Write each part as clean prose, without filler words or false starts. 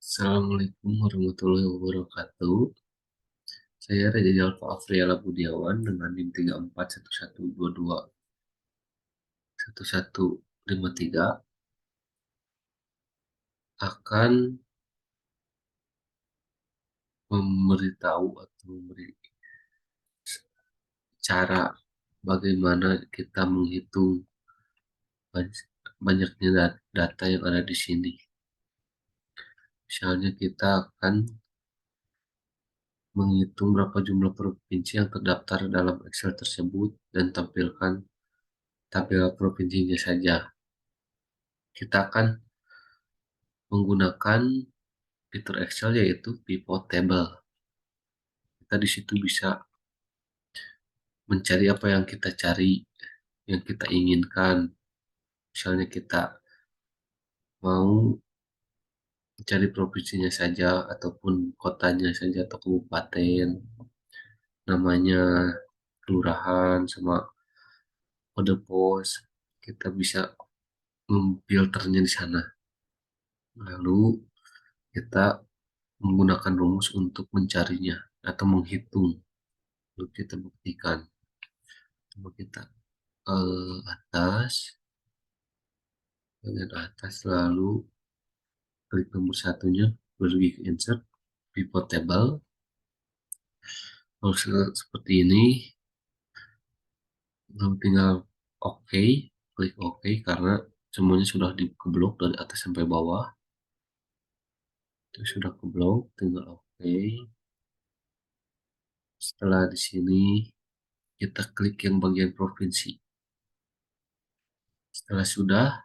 Assalamualaikum warahmatullahi wabarakatuh. Saya Reza Jalfa Afriala Budiawan dengan NIM 3411221153 akan memberitahu atau memberi cara bagaimana kita menghitung banyaknya data yang ada di sini. Misalnya kita akan menghitung berapa jumlah provinsi yang terdaftar dalam Excel tersebut dan tampilkan tabel provinsinya saja. Kita akan menggunakan fitur Excel yaitu pivot table. Kita di situ bisa mencari apa yang kita cari, yang kita inginkan. Misalnya kita mau mencari provinsinya saja ataupun kotanya saja atau kabupaten, namanya, kelurahan sama kode pos. Kita bisa memfilternya di sana. Lalu kita menggunakan rumus untuk mencarinya atau menghitung. Lalu kita buktikan. Coba kita atas, bagian atas, lalu klik nomor satunya, pergi ke insert, pivot table, lalu seperti ini, lalu tinggal OK, klik OK karena semuanya sudah dikeblok dari atas sampai bawah. Itu sudah keblok, tinggal OK. Setelah di sini kita klik yang bagian provinsi. Setelah sudah,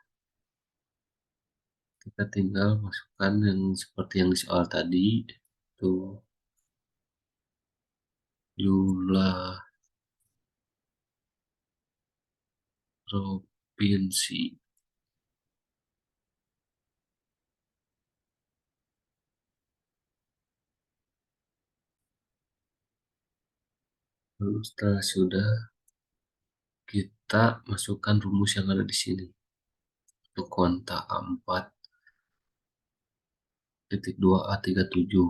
kita tinggal masukkan yang seperti yang di soal tadi, itu jumlah provinsi. Lalu setelah sudah, kita masukkan rumus yang ada di sini. Untuk kontak A4 titik 2A37.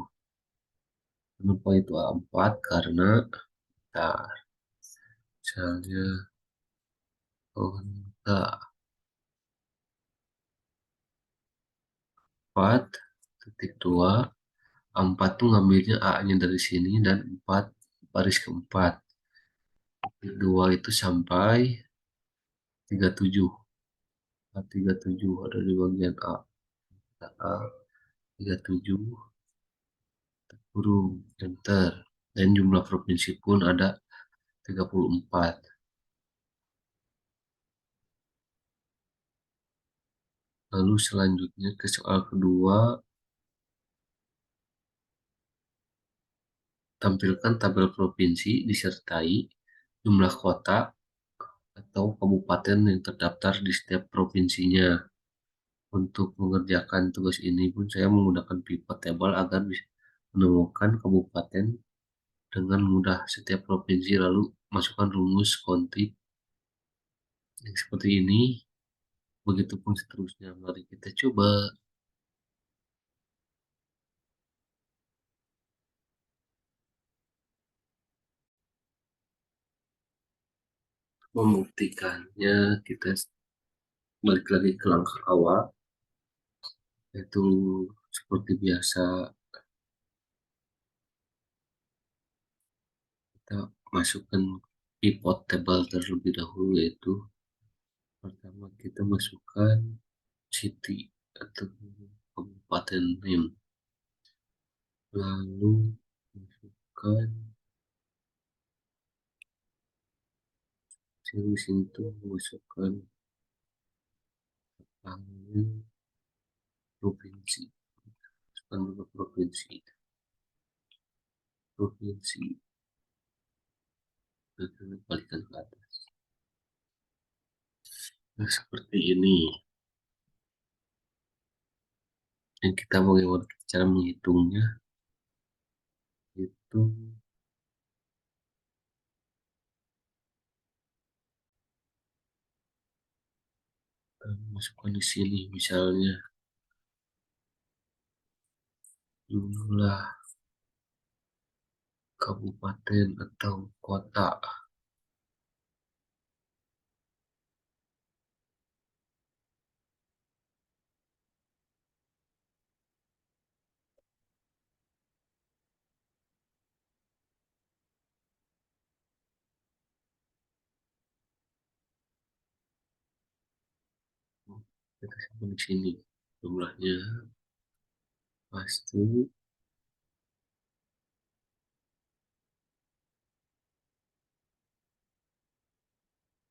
Kenapa itu A4? Karena bentar, misalnya kontak 4.2, A4 tuh ngambilnya A-nya dari sini dan 4 baris keempat. 2 itu sampai 37. A37 ada di bagian A. A37 huruf enter, dan jumlah provinsi pun ada 34. Lalu selanjutnya ke soal kedua, tampilkan tabel provinsi disertai jumlah kota atau kabupaten yang terdaftar di setiap provinsinya. Untuk mengerjakan tugas ini pun saya menggunakan pivot table agar bisa menemukan kabupaten dengan mudah setiap provinsi, lalu masukkan rumus kontik yang seperti ini. Begitupun seterusnya. Mari kita coba membuktikannya. Kita balik lagi ke langkah awal, yaitu seperti biasa kita masukkan pivot table terlebih dahulu, yaitu pertama kita masukkan city atau kabupaten name, lalu masukkan sini tuh masukkan panggil provinsi, masukkan dulu provinsi, provinsi, dan balikan ke atas. Nah, seperti ini. Dan kita bagaimana cara menghitungnya, itu masukkan di sini misalnya jumlah kabupaten atau kota. Kita simpan di sini jumlahnya. Pasti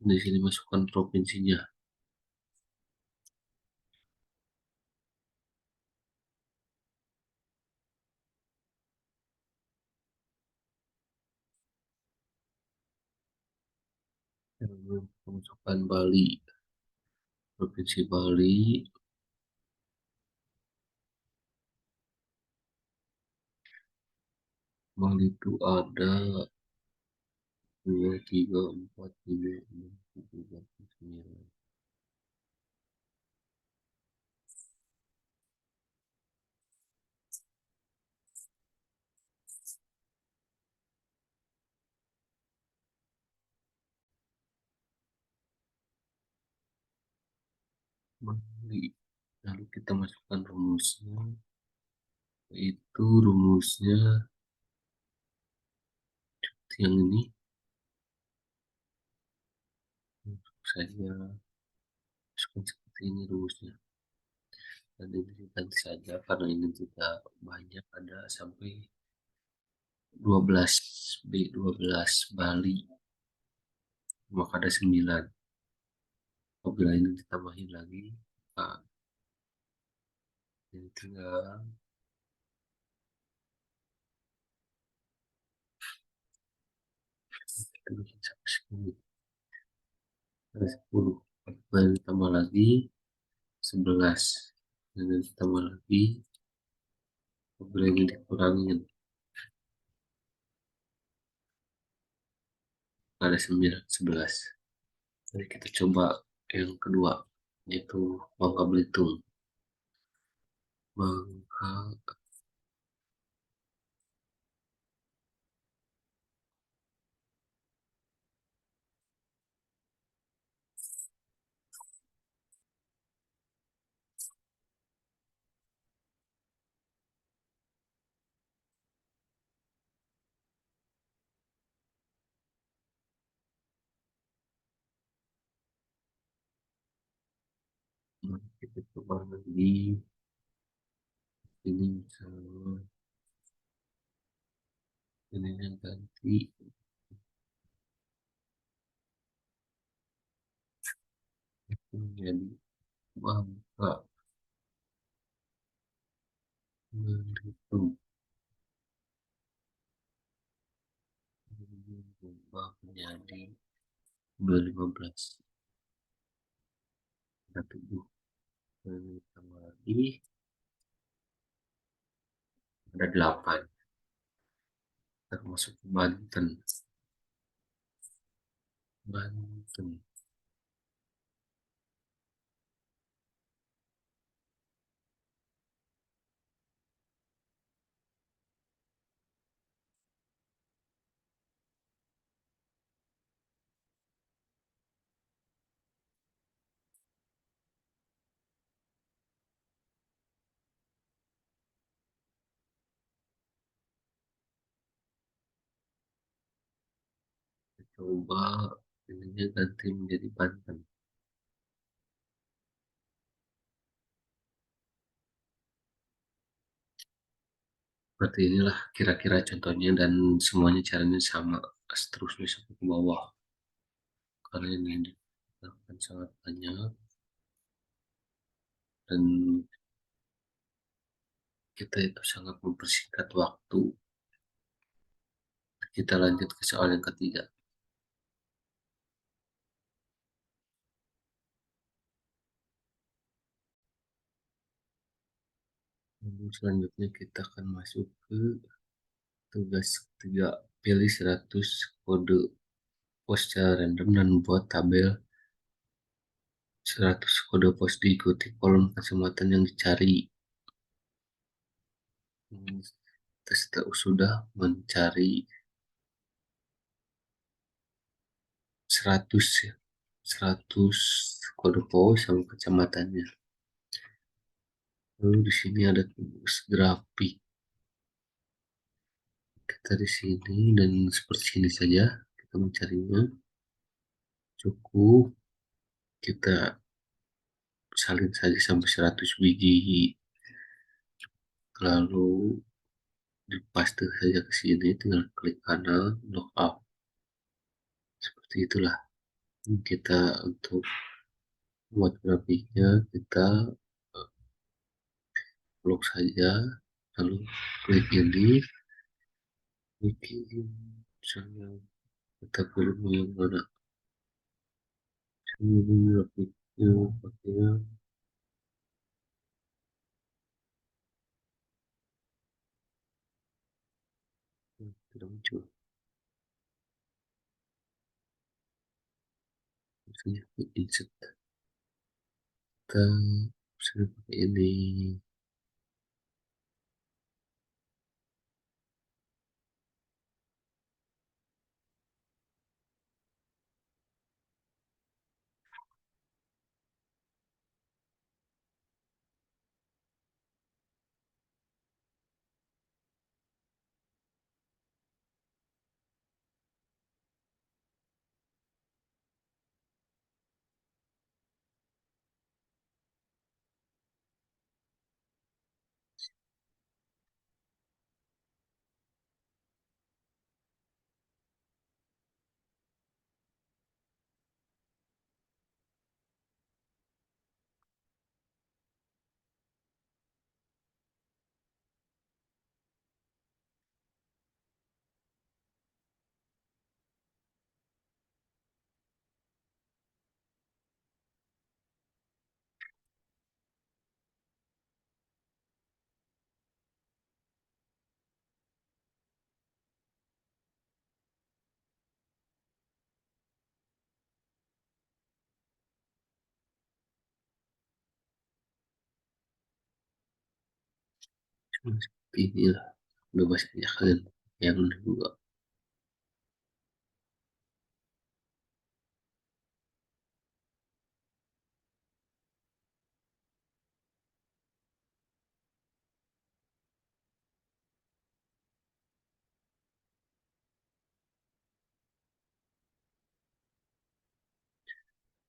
di sini masukkan provinsinya. Masukkan Bali, provinsi Bali. Bali itu ada 2, 3, 4, 5, 6, 7, 8, 9. Bali. Lalu kita masukkan rumusnya. Itu rumusnya yang ini. Saya masukkan seperti ini rumusnya. Dan ini ganti saja karena ini tidak banyak, ada sampai 12 B12 Bali, maka ada 9. Apabila ini ditambahin lagi, nah, ini tinggal kita bikin sampai 10. Ada 10. Apabila ditambah lagi 11. Dan ditambah lagi, apabila ini dikurangin, ada 9, 11. Jadi kita coba yang kedua, yaitu Bangka Belitung. Bangka kita coba lagi ini misalnya ininya ganti menjadi Bangka Belitung, berubah menjadi 2015. Ada 7. Dan tambah lagi ada 8, termasuk Banten. Banten coba ininya ganti menjadi Banten. Seperti inilah kira-kira contohnya, dan semuanya caranya sama seterusnya sampai ke bawah, karena ini dilakukan sangat banyak dan kita itu sangat mempersingkat waktu. Kita lanjut ke soal yang ketiga. Lalu selanjutnya kita akan masuk ke tugas ketiga. Pilih 100 kode pos secara random dan buat tabel 100 kode pos, diikuti kolom kacamata yang dicari. Hmm, Terus sudah mencari 100 ya, 100 kode pos sama kecamatannya. Lalu di sini ada tugas grafik. Kita di sini dan seperti ini saja kita mencarinya. Cukup kita salin saja sampai 100 biji. Lalu dipaste saja ke sini, tinggal klik kanan, logout. Seperti itulah kita untuk buat grafiknya. Kita blok saja, lalu klik ini, bikin misalnya kita pilih yang mana, ini grafiknya pakainya tidak muncul, misalnya insert, kita bisa pakai ini. Cuma seperti inilah, bebas aja kalian yang juga.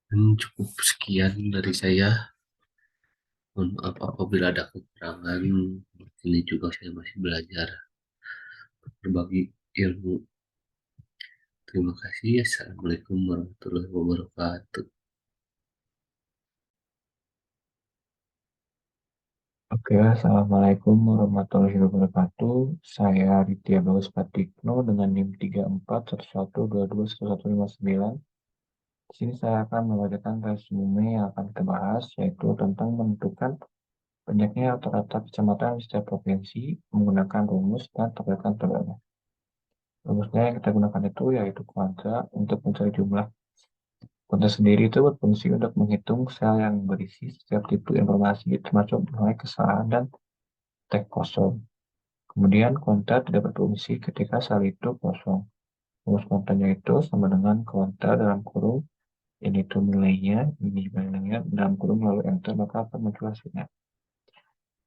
Dan cukup sekian dari saya. Mohon maaf apabila ada kekurangan. Ini juga saya masih belajar berbagi ilmu. Terima kasih. Assalamualaikum warahmatullahi wabarakatuh. Oke, Assalamualaikum warahmatullahi wabarakatuh. Saya Aditya Bagus Pratikno dengan NIM 3411221159. Di sini saya akan membacakan resume yang akan kita bahas, yaitu tentang menentukan banyaknya rata-rata kecamatan di setiap provinsi menggunakan rumus dan tabelan-tabelnya. Rumusnya yang kita gunakan itu yaitu kuadrat untuk mencari jumlah. Kuadrat sendiri itu berfungsi untuk menghitung sel yang berisi setiap tipe informasi, termasuk nilai kesalahan dan teks kosong. Kemudian kontak tidak berfungsi ketika sel itu kosong. Rumus kontaknya itu sama dengan kontak dalam kurung, ini itu nilainya, ini juga nilainya, dalam kurung lalu enter, maka akan muncul hasilnya.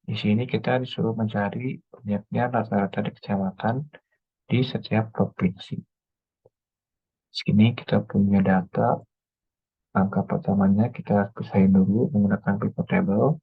Di sini kita disuruh mencari banyaknya rata-rata di kecamatan di setiap provinsi. Di sini kita punya data, angka pertamanya kita pisahin dulu menggunakan pivot table.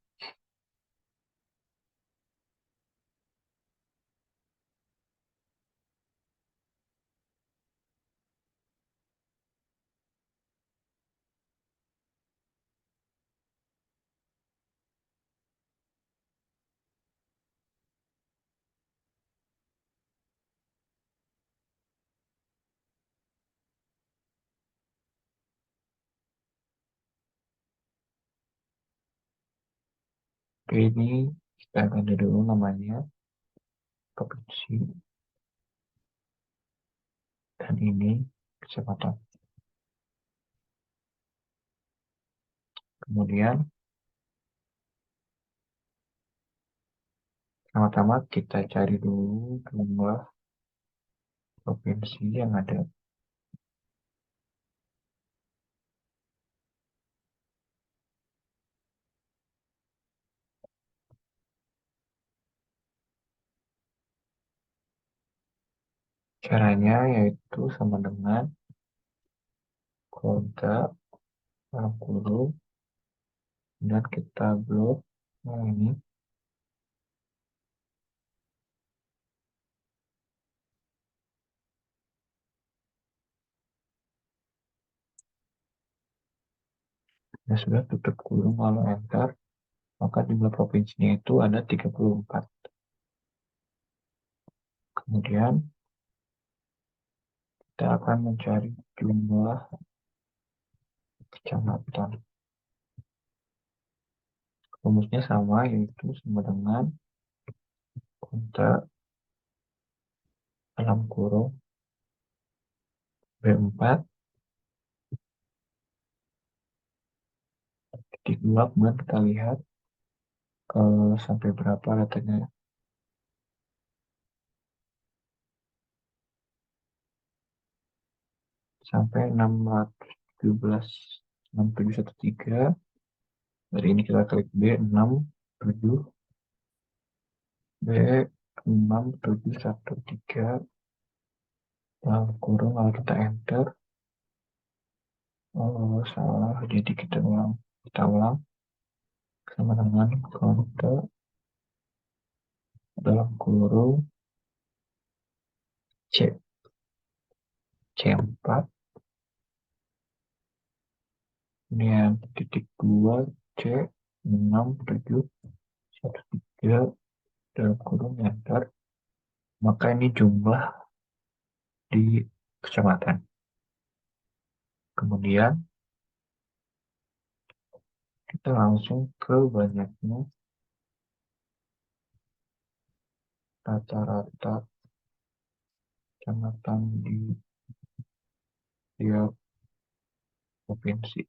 Oke, ini kita ganti dulu namanya provinsi dan ini kecamatan. Kemudian Pertama-tama kita cari dulu jumlah provinsi yang ada. Caranya yaitu sama dengan kota dalam kurung dan kita blok yang ini ya sudah tutup kurung lalu enter, maka jumlah provinsinya itu ada 34. Kemudian kita akan mencari jumlah kecamatan. Rumusnya sama, yaitu sama dengan kota dalam kurung B4 titik 2, kemudian kita lihat sampai berapa datanya, sampai 617 6713. Dari ini kita klik B6 7 B6713 dalam kurung, lalu kita enter. Oh, salah, jadi kita ulang sama dengan kode dalam kurung C4 kemudian titik 2 C6713 dalam kurung enter, maka ini jumlah di kecamatan. Kemudian kita langsung ke banyaknya rata-rata kecamatan di tiap provinsi.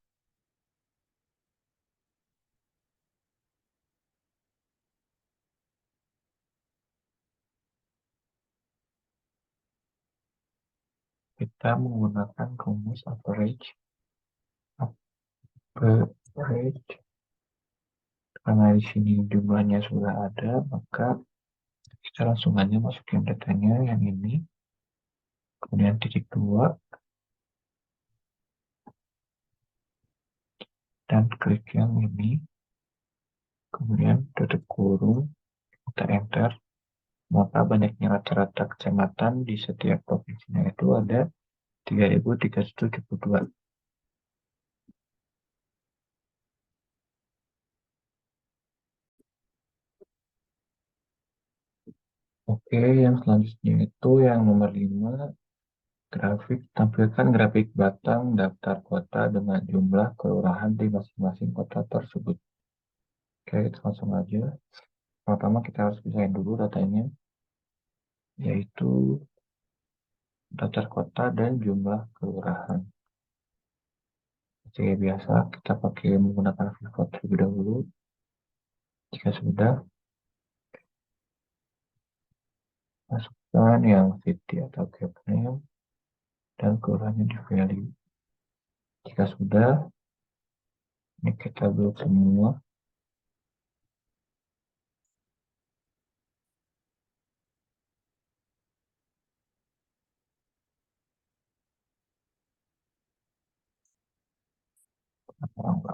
Kita menggunakan rumus average karena di sini jumlahnya sudah ada, maka kita langsung aja masukin datanya yang ini, kemudian titik 2 dan klik yang ini, kemudian tutup kurung, kita enter, maka banyaknya rata-rata kecamatan di setiap provinsinya itu ada 3.372. Oke, yang selanjutnya itu yang nomor 5, grafik. Tampilkan grafik batang daftar kota dengan jumlah kelurahan di masing-masing kota tersebut. Oke, kita langsung aja. Pertama kita harus pisahin dulu datanya, yaitu daftar kota dan jumlah kelurahan. Seperti biasa, kita pakai menggunakan pivot terlebih dahulu. Jika sudah, masukkan yang city atau cap name dan kelurahannya di value. Jika sudah, ini kita build semua. Orang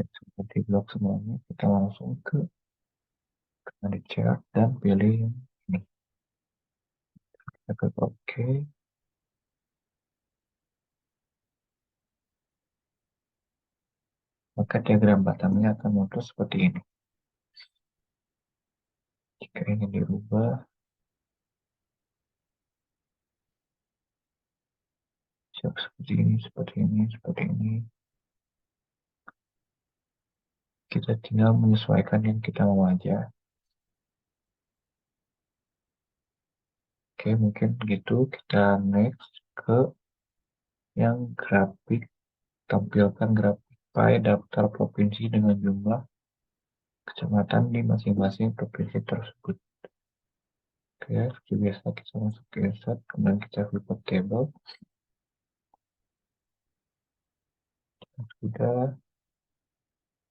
seperti blok semuanya, kita langsung ke edit chart dan pilih ini. Kita klik OK. Maka diagram batangnya akan muncul seperti ini. Jika ingin dirubah, seperti ini, seperti ini, seperti ini. Kita tinggal menyesuaikan yang kita mau aja. Oke, mungkin gitu. Kita next ke yang grafik tampilkan grafik pie daftar provinsi dengan jumlah kecamatan di masing-masing provinsi tersebut. Oke, seperti biasa kita masuk ke insert, kemudian kita pivot table. Sudah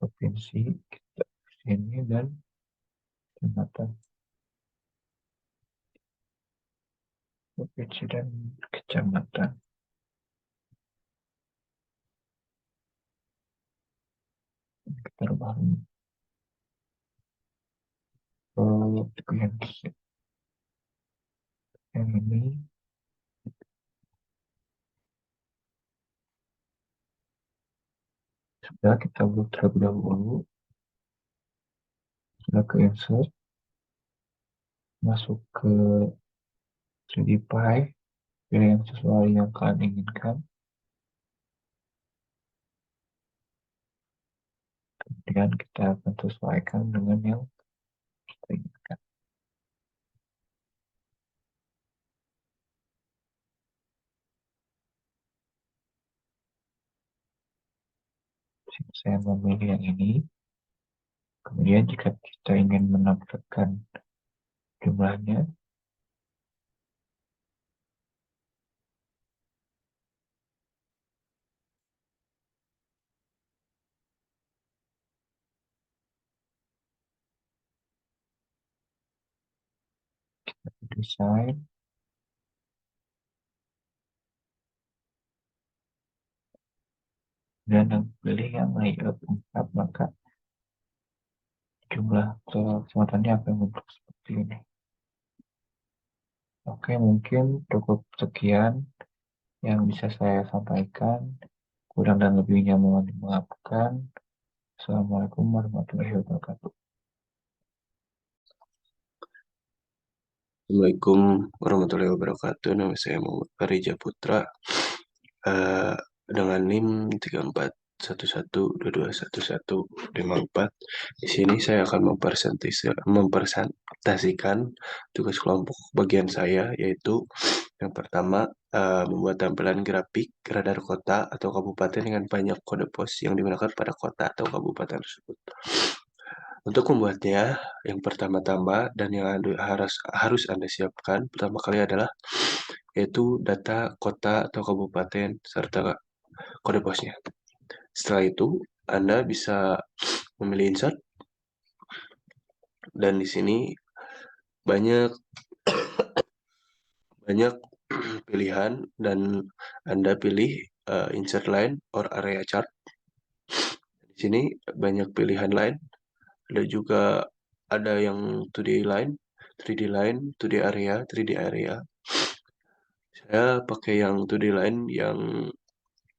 provinsi kita sini dan kecamatan. Provinsi dan kecamatan. Kita rubah provinsi. Yang ini sudah kita buat terlebih dahulu. Sudah ke insert, masuk ke 3D Pie, pilih yang sesuai yang kalian inginkan. Kemudian kita akan sesuaikan dengan yang kita inginkan. Saya memilih yang ini. Kemudian jika kita ingin menampilkan jumlahnya, desain, dan pilih yang layout 4, maka jumlah kecepatannya akan bentuk seperti ini. Oke, mungkin cukup sekian yang bisa saya sampaikan. Kurang dan lebihnya mohon dimaafkan. Assalamualaikum warahmatullahi wabarakatuh. Assalamualaikum warahmatullahi wabarakatuh. Nama saya Muhammad Farija Putra. Dengan NIM 3411221154. Di sini saya akan mempresentasikan tugas kelompok bagian saya, yaitu yang pertama membuat tampilan grafik radar kota atau kabupaten dengan banyak kode pos yang digunakan pada kota atau kabupaten tersebut. Untuk membuatnya, yang pertama-tama dan yang harus Anda siapkan pertama kali adalah yaitu data kota atau kabupaten serta kode posnya. Setelah itu, Anda bisa memilih insert dan di sini banyak pilihan dan Anda pilih insert line or area chart. Di sini banyak pilihan line. Ada juga yang 2D line, 3D line, 2D area, 3D area. Saya pakai yang 2D line yang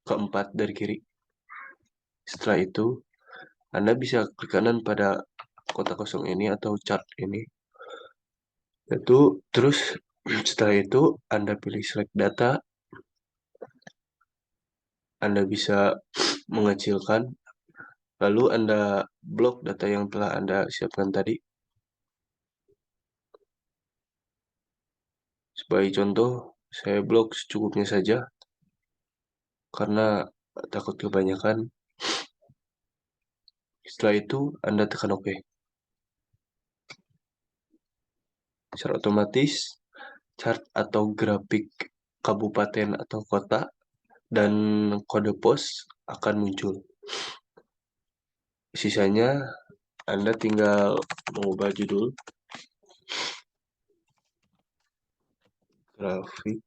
keempat dari kiri. Setelah itu, Anda bisa klik kanan pada kotak kosong ini atau chart ini. Terus setelah itu Anda pilih select data. Anda bisa mengecilkan, lalu Anda blok data yang telah Anda siapkan tadi. Sebagai contoh, saya blok secukupnya saja karena takut kebanyakan. Setelah itu, Anda tekan OK. Secara otomatis, chart atau grafik kabupaten atau kota dan kode pos akan muncul. Sisanya, Anda tinggal mengubah judul, grafik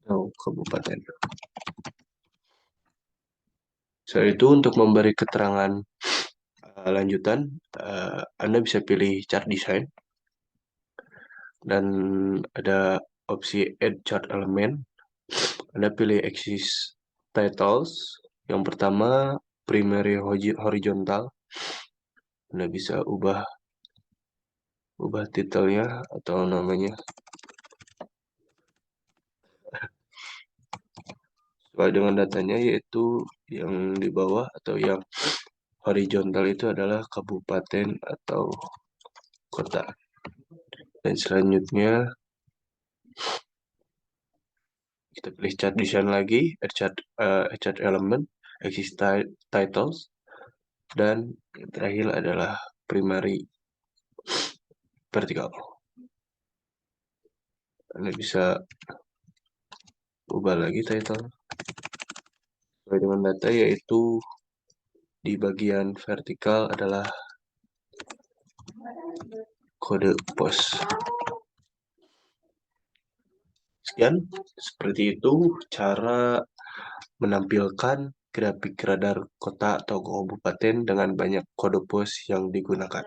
atau kabupaten. Setelah itu untuk memberi keterangan lanjutan, Anda bisa pilih chart design dan ada opsi add chart element. Anda pilih axis titles. Yang pertama primary horizontal. Anda bisa ubah titelnya atau namanya sesuai dengan datanya, yaitu yang di bawah atau yang horizontal itu adalah kabupaten atau kota. Dan selanjutnya kita pilih chart design lagi, chart element, exist titles, dan yang terakhir adalah primary vertical. Anda bisa ubah lagi title sesuai dengan data, yaitu di bagian vertikal adalah kode pos. Sekian, seperti itu cara menampilkan grafik radar kota atau kabupaten dengan banyak kode pos yang digunakan.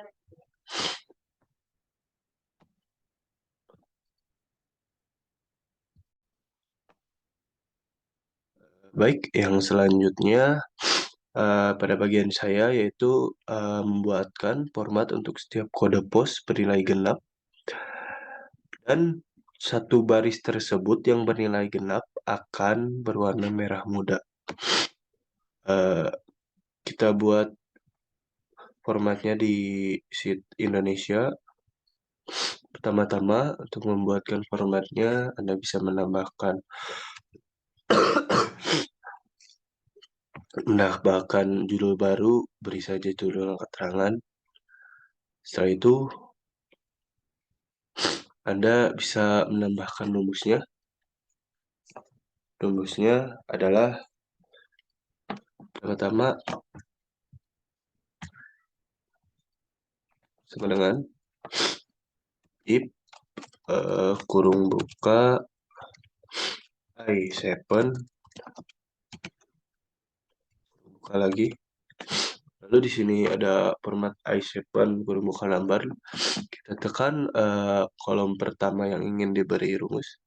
Baik, yang selanjutnya pada bagian saya yaitu membuatkan format untuk setiap kode pos bernilai genap, dan satu baris tersebut yang bernilai genap akan berwarna merah muda. Kita buat formatnya di sheet Indonesia. Pertama-tama untuk membuatkan formatnya Anda bisa menambahkan judul baru, beri saja judul keterangan. Setelah itu Anda bisa menambahkan rumusnya. Rumusnya adalah pertama sama dengan if kurung buka i7, buka lagi. Lalu di sini ada format i7 kurung buka lambar. Kita tekan kolom pertama yang ingin diberi rumus.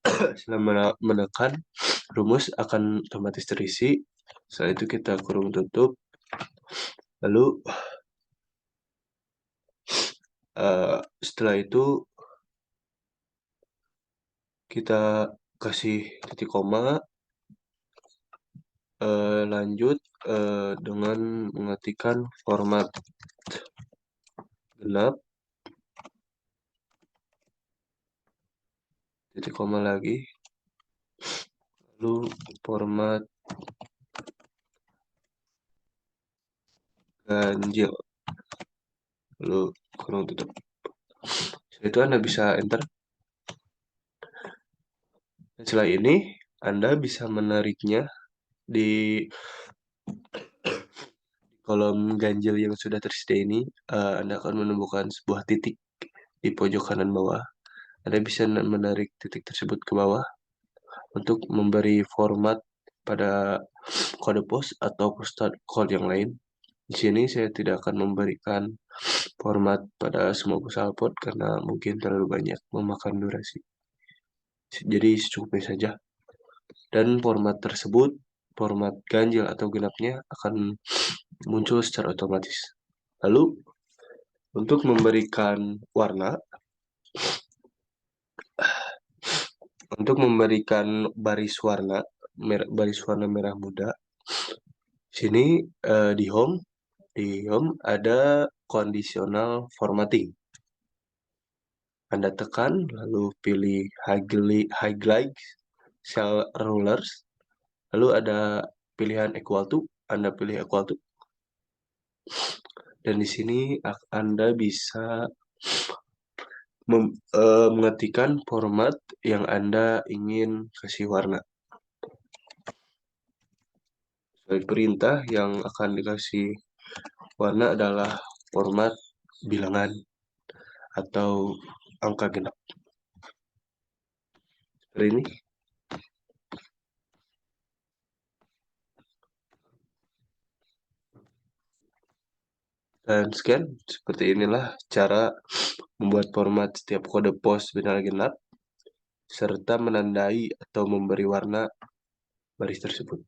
Setelah menekan, rumus akan otomatis terisi. Setelah itu kita kurung tutup. Lalu setelah itu kita kasih titik koma, lanjut dengan mengetikkan format genap, titik koma lagi, lalu format ganjil, lalu kurung tutup. Setelah itu Anda bisa enter. Dan setelah ini Anda bisa menariknya di kolom ganjil yang sudah tersedia ini. Anda akan menemukan sebuah titik di pojok kanan bawah. Anda bisa menarik titik tersebut ke bawah untuk memberi format pada kode pos atau postal code yang lain. Di sini saya tidak akan memberikan format pada semua postal code karena mungkin terlalu banyak memakan durasi. Jadi secukupnya saja. Dan format tersebut, format ganjil atau genapnya akan muncul secara otomatis. Lalu untuk memberikan warna, baris warna merah muda, sini di home ada conditional formatting. Anda tekan lalu pilih highlight cell rulers, lalu ada pilihan equal to, Anda pilih equal to, dan di sini Anda bisa mengetikkan format yang Anda ingin kasih warna. Sebagai perintah yang akan dikasih warna adalah format bilangan atau angka genap. Seperti ini. Dan sekian, seperti inilah cara membuat format setiap kode pos binario genap serta menandai atau memberi warna baris tersebut.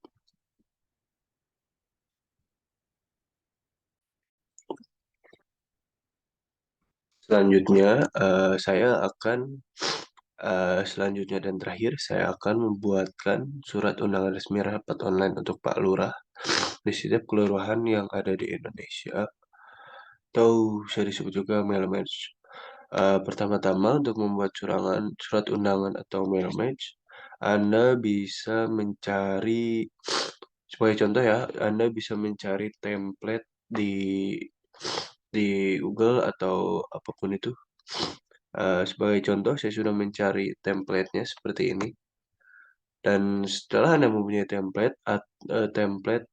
Selanjutnya, saya akan Selanjutnya dan terakhir, saya akan membuatkan surat undangan resmi rapat online untuk Pak Lurah di setiap kelurahan yang ada di Indonesia, atau bisa disebut juga mail match. Pertama-tama untuk membuat surat undangan atau mail match, Anda bisa mencari, sebagai contoh ya, Anda bisa mencari template di Google atau apapun itu. Sebagai contoh, saya sudah mencari template-nya seperti ini. Dan setelah Anda mempunyai template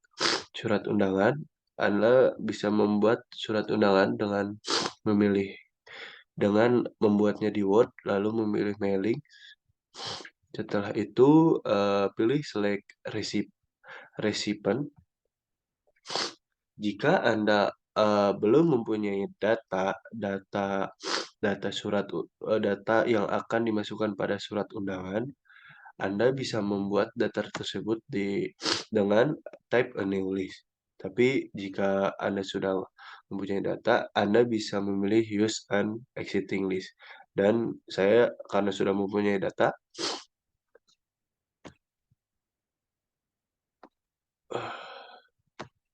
surat undangan, Anda bisa membuat surat undangan dengan membuatnya di Word, lalu memilih mailing. Setelah itu, pilih select recipient. Jika Anda belum mempunyai data yang akan dimasukkan pada surat undangan, Anda bisa membuat data tersebut dengan type a new list. Tapi jika Anda sudah mempunyai data, Anda bisa memilih use an existing list. Dan saya karena sudah mempunyai data,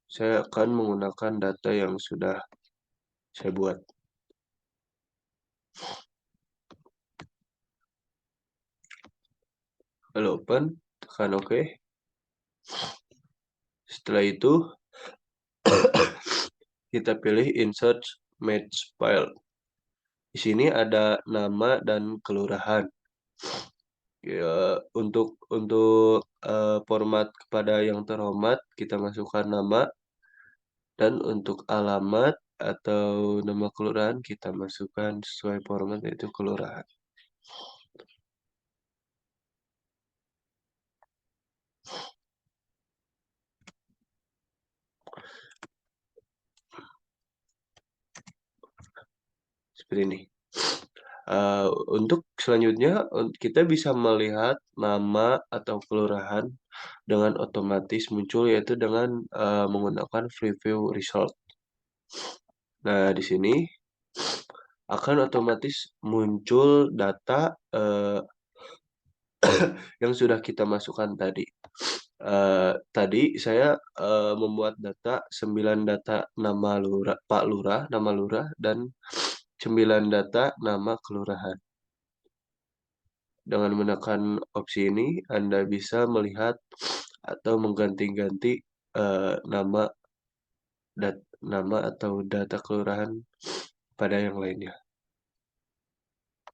saya akan menggunakan data yang sudah saya buat. Lalu open, tekan OK. Setelah itu, kita pilih insert match file. Di sini ada nama dan kelurahan. Ya, untuk format kepada yang terhormat kita masukkan nama, dan untuk alamat atau nama kelurahan kita masukkan sesuai format yaitu kelurahan. Seperti ini. Untuk selanjutnya kita bisa melihat nama atau kelurahan dengan otomatis muncul yaitu dengan menggunakan preview result. Nah, di sini akan otomatis muncul data yang sudah kita masukkan tadi. Tadi saya membuat 9 data nama lurah, Pak Lurah, nama lurah, dan 9 data nama kelurahan. Dengan menekan opsi ini, Anda bisa melihat atau mengganti-ganti nama atau data kelurahan pada yang lainnya.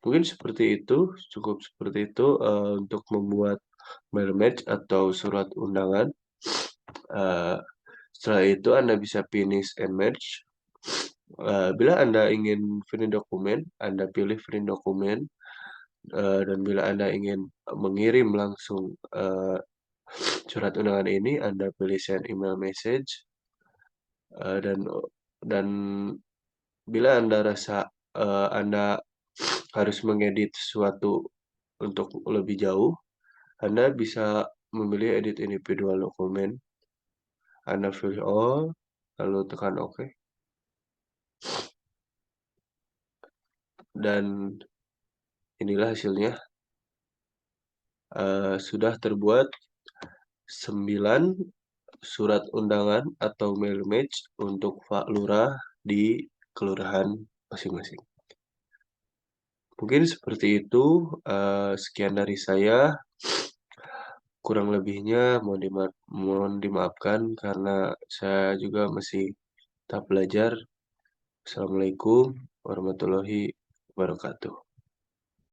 Mungkin seperti itu, cukup seperti itu untuk membuat mail match atau surat undangan. Setelah itu Anda bisa finish and match. Bila Anda ingin print dokumen, Anda pilih print dokumen. Dan bila Anda ingin mengirim langsung surat undangan ini, Anda pilih send email message. Dan bila Anda rasa Anda harus mengedit sesuatu untuk lebih jauh, Anda bisa memilih edit individual dokumen. Anda pilih all, lalu tekan OK. Dan inilah hasilnya. Sudah terbuat 9 surat undangan atau mail match untuk Pak Lurah di kelurahan masing-masing. Mungkin seperti itu. Sekian dari saya. Kurang lebihnya mohon dimaafkan karena saya juga masih tahap belajar. Assalamualaikum warahmatullahi wabarakatuh.